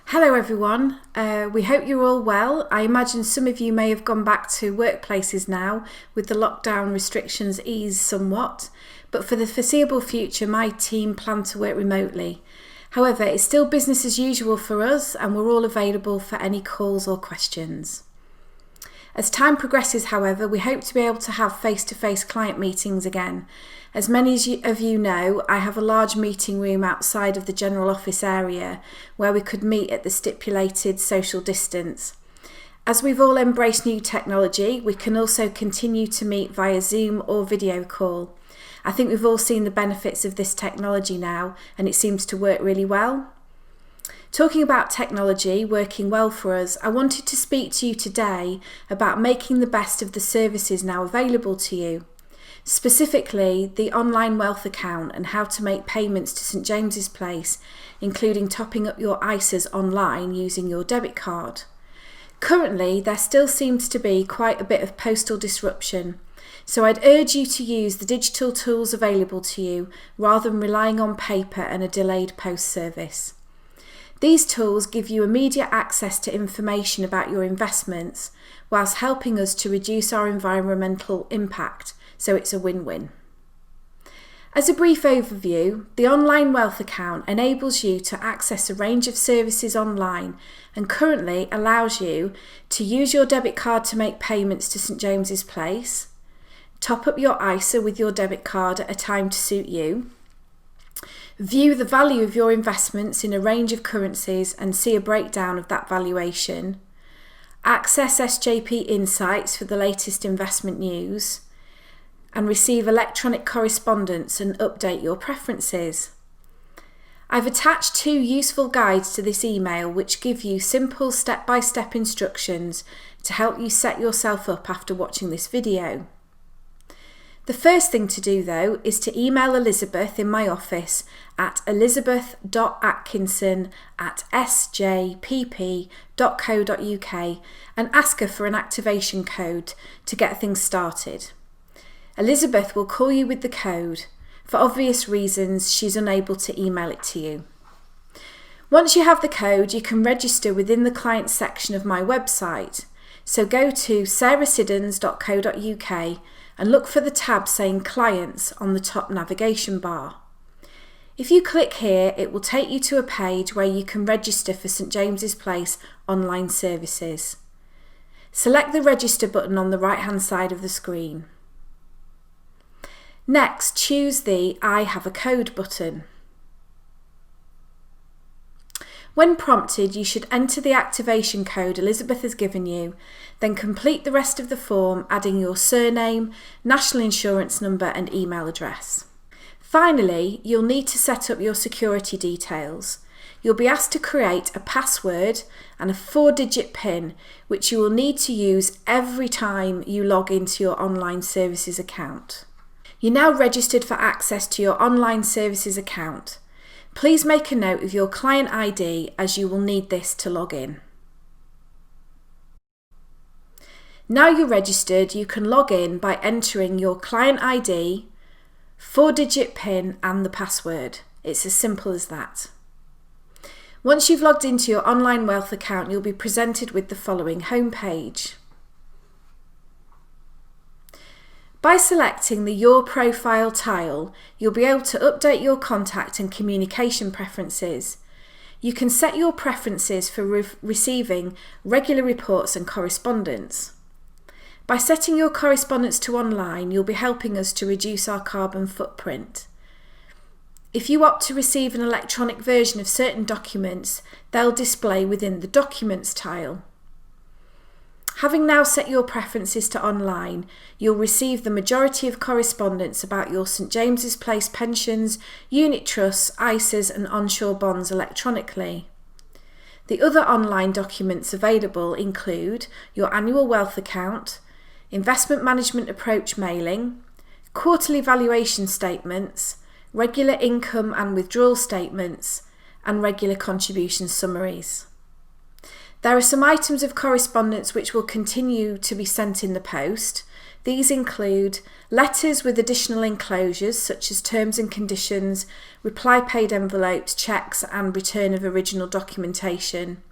Hello everyone, we hope you're all well. I imagine some of you may have gone back to workplaces now with the lockdown restrictions eased somewhat, but for the foreseeable future my team plan to work remotely. However, it's still business as usual for us and we're all available for any calls or questions. As time progresses, however, we hope to be able to have face-to-face client meetings again. As many of you know, I have a large meeting room outside of the general office area where we could meet at the stipulated social distance. As we've all embraced new technology, we can also continue to meet via Zoom or video call. I think we've all seen the benefits of this technology now, and it seems to work really well. Talking about technology working well for us, I wanted to speak to you today about making the best of the services now available to you. Specifically, the online wealth account and how to make payments to St James's Place, including topping up your ISAs online using your debit card. Currently, there still seems to be quite a bit of postal disruption, so I'd urge you to use the digital tools available to you rather than relying on paper and a delayed post service. These tools give you immediate access to information about your investments whilst helping us to reduce our environmental impact, so it's a win-win. As a brief overview, the online wealth account enables you to access a range of services online and currently allows you to use your debit card to make payments to St James's Place, top up your ISA with your debit card at a time to suit you, view the value of your investments in a range of currencies and see a breakdown of that valuation, access SJP Insights for the latest investment news, and receive electronic correspondence and update your preferences. I've attached 2 useful guides to this email which give you simple step-by-step instructions to help you set yourself up after watching this video. The first thing to do though is to email Elizabeth in my office at elizabeth.atkinson@sjpp.co.uk and ask her for an activation code to get things started. Elizabeth will call you with the code. For obvious reasons, she's unable to email it to you. Once you have the code, you can register within the client section of my website. So go to sarahsiddons.co.uk and look for the tab saying Clients on the top navigation bar. If you click here, it will take you to a page where you can register for St James's Place online services. Select the Register button on the right-hand side of the screen. Next, choose the I have a code button. When prompted, you should enter the activation code Elizabeth has given you, then complete the rest of the form adding your surname, national insurance number and email address. Finally, you'll need to set up your security details. You'll be asked to create a password and a 4-digit PIN, which you will need to use every time you log into your online services account. You're now registered for access to your online services account. Please make a note of your client ID as you will need this to log in. Now you're registered, you can log in by entering your client ID, 4-digit PIN and the password. It's as simple as that. Once you've logged into your online wealth account, you'll be presented with the following homepage. By selecting the Your Profile tile, you'll be able to update your contact and communication preferences. You can set your preferences for receiving regular reports and correspondence. By setting your correspondence to online, you'll be helping us to reduce our carbon footprint. If you opt to receive an electronic version of certain documents, they'll display within the Documents tile. Having now set your preferences to online, you'll receive the majority of correspondence about your St James's Place pensions, unit trusts, ISAs and onshore bonds electronically. The other online documents available include your annual wealth account, investment management approach mailing, quarterly valuation statements, regular income and withdrawal statements, and regular contribution summaries. There are some items of correspondence which will continue to be sent in the post. These include letters with additional enclosures such as terms and conditions, reply paid envelopes, cheques and return of original documentation,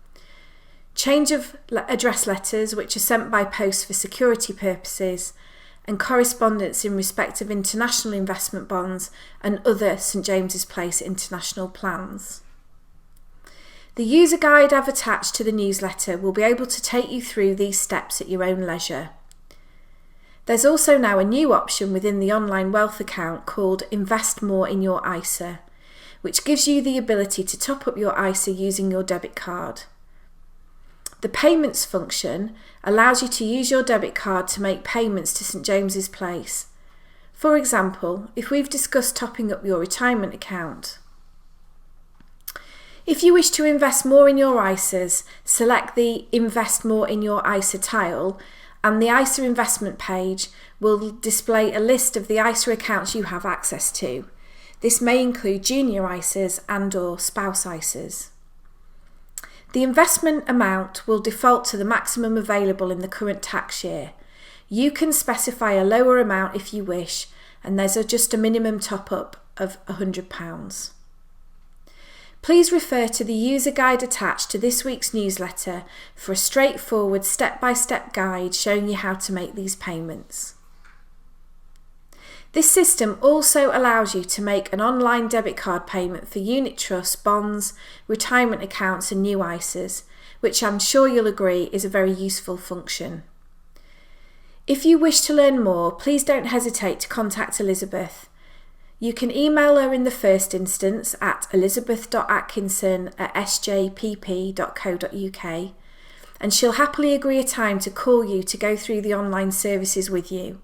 change of address letters which are sent by post for security purposes, and correspondence in respect of international investment bonds and other St James's Place international plans. The user guide I've attached to the newsletter will be able to take you through these steps at your own leisure. There's also now a new option within the online wealth account called Invest More in your ISA, which gives you the ability to top up your ISA using your debit card. The payments function allows you to use your debit card to make payments to St James's Place. For example, if we've discussed topping up your retirement account. If you wish to invest more in your ISAs, select the Invest More in your ISA tile, and the ISA investment page will display a list of the ISA accounts you have access to. This may include junior ISAs and/or spouse ISAs. The investment amount will default to the maximum available in the current tax year. You can specify a lower amount if you wish, and there's just a minimum top-up of £100. Please refer to the user guide attached to this week's newsletter for a straightforward step-by-step guide showing you how to make these payments. This system also allows you to make an online debit card payment for unit trusts, bonds, retirement accounts and new ISAs, which I'm sure you'll agree is a very useful function. If you wish to learn more, please don't hesitate to contact Elizabeth. You can email her in the first instance at elizabeth.atkinson@sjpp.co.uk, and she'll happily agree a time to call you to go through the online services with you.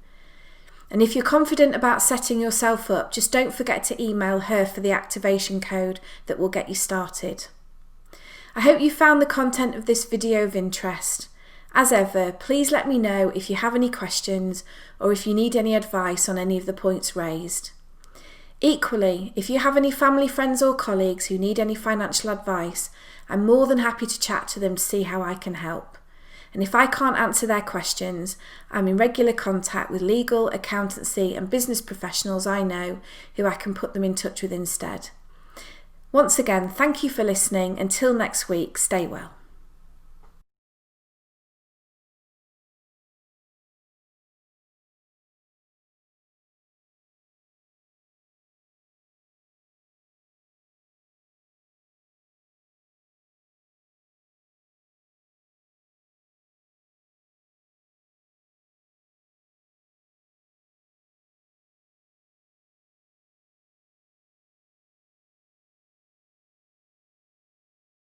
And if you're confident about setting yourself up, just don't forget to email her for the activation code that will get you started. I hope you found the content of this video of interest. As ever, please let me know if you have any questions or if you need any advice on any of the points raised. Equally, if you have any family, friends or colleagues who need any financial advice, I'm more than happy to chat to them to see how I can help. And if I can't answer their questions, I'm in regular contact with legal, accountancy and business professionals I know who I can put them in touch with instead. Once again, thank you for listening. Until next week, stay well.